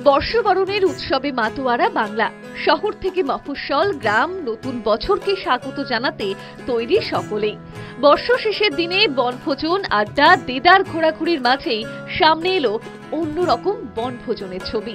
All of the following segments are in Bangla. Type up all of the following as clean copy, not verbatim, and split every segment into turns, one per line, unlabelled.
বর্ষবরণের উৎসবে মাতোয়ারা বাংলা। শহর থেকে মফস্বল, গ্রাম, নতুন বছরকে স্বাগত জানাতে তৈরি সকলেই। বর্ষ শেষের দিনে বনভোজন, আড্ডা, দেদার ঘোরাঘুরির মাঝেই সামনে এলো অন্যরকম বনভোজনের ছবি।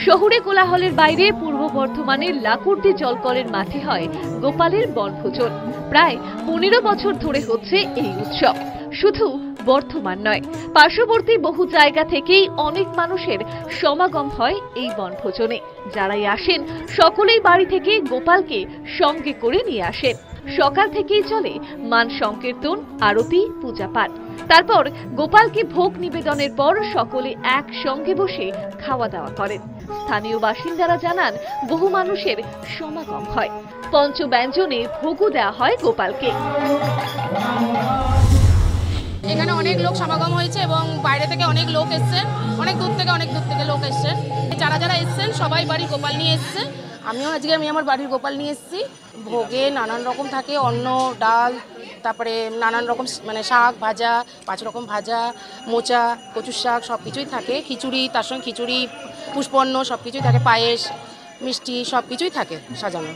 শহুরে কোলাহলের বাইরে পূর্ব বর্ধমানের লাকুর্দি জলকলের মাঠে হয় গোপালের বনভোজন। প্রায় 15 বছর ধরে হচ্ছে এই উৎসব। শুধু বর্ধমান নয়, পার্শ্ববর্তী বহু জায়গা থেকেই অনেক মানুষের সমাগম হয় এই বনভোজনে। যারাই আসেন সকলেই বাড়ি থেকে গোপালকে সঙ্গে করে নিয়ে আসেন। সকাল থেকেই চলে মান সংকীর্তন, আরতি, পূজা পাঠ। তারপর গোপালকে ভোগ নিবেদনের পর সকলে একসঙ্গে বসে খাওয়া দাওয়া করেন। স্থানীয় বাসিন্দারা জানান, বহু মানুষের সমাগম হয়। পঞ্চব্যঞ্জনে ভোগও দেওয়া হয় গোপালকে।
এখানে অনেক লোক সমাগম হয়েছে এবং বাইরে থেকে অনেক লোক এসছেন, অনেক দূর থেকে লোক এসছেন। যারা যারা এসছেন সবাই বাড়ির গোপাল নিয়ে এসছে। আমিও আজকে আমার বাড়ির গোপাল নিয়ে এসেছি। ভোগে নানান রকম থাকে, অন্ন, ডাল, তারপরে নানান রকম শাক ভাজা, 5 রকম ভাজা, মোচা, কচুর শাক সব কিছুই থাকে। খিচুড়ি, তার সঙ্গে খিচুড়ি, পুষ্পন্ন সব কিছুই থাকে, পায়েস, মিষ্টি সব কিছুই থাকে সাজানো।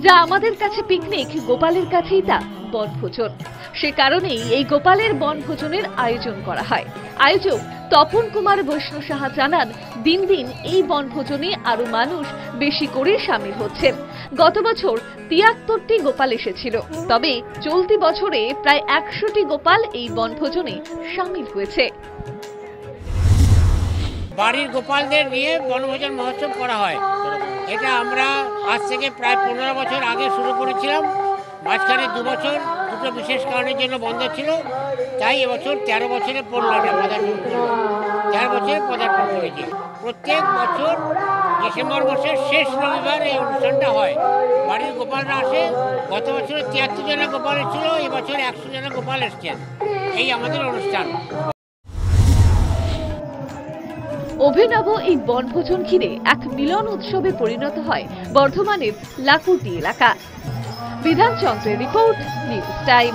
যা আমাদের কাছে পিকনিক, গোপালের কাছেই তা বনভোজন। সে কারণেই এই গোপালের বনভোজনের আয়োজন করা হয়। আয়োজক তপন কুমার বৈষ্ণব সাহা জানান, দিন দিন এই বনভোজনে আরো মানুষ বেশি করে সামিল হচ্ছেন। গত বছর 73টি গোপাল এসেছিল, তবে চলতি বছরে প্রায় 100টি গোপাল এই বনভোজনে সামিল হয়েছে।
বাড়ির গোপালদের নিয়ে বনভোজন মহোৎসব করা হয়। এটা আমরা আজ থেকে প্রায় 15 বছর আগে শুরু করেছিলাম। মাঝখানে 2 বছর দুটো বিশেষ কারণের জন্য বন্ধ ছিল, তাই এবছর 13 বছরে পড়লাম, 13 বছরে পদার্পণ করেছি। প্রত্যেক বছর ডিসেম্বর মাসের শেষ রবিবার এই অনুষ্ঠানটা হয়। বাড়ির গোপালরা আসে। গত বছর 73 জন গোপাল এসেছিল, এবছর 100 জন গোপাল এসছেন। এই আমাদের অনুষ্ঠান।
অভিনব এই বনভোজন ঘিরে এক মিলন উৎসবে পরিণত হয় বর্ধমানের লাকুর্দি এলাকা। বিধানচন্দ্রের রিপোর্ট, নিউজ টাইম।